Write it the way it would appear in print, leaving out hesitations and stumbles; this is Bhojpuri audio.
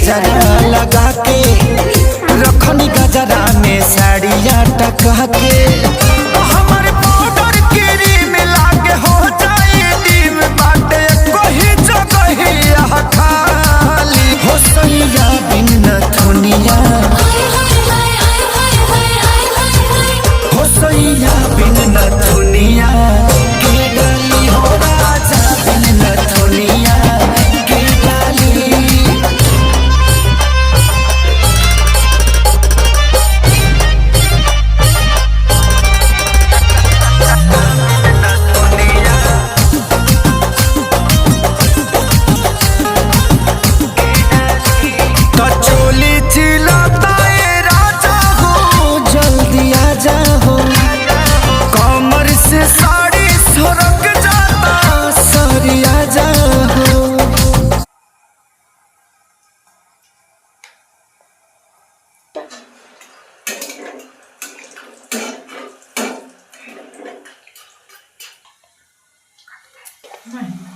गजरा लगा के रखनी गजरा में साड़िया टका के हमारे पाउडर क्रीम लागे हो जाए डीम बाटे कोई जगह खाली हो सैया बिन नथुनिया हो सैया बिन नथुनिया के डाली हो राजा बिन नथुनिया के डाली Right.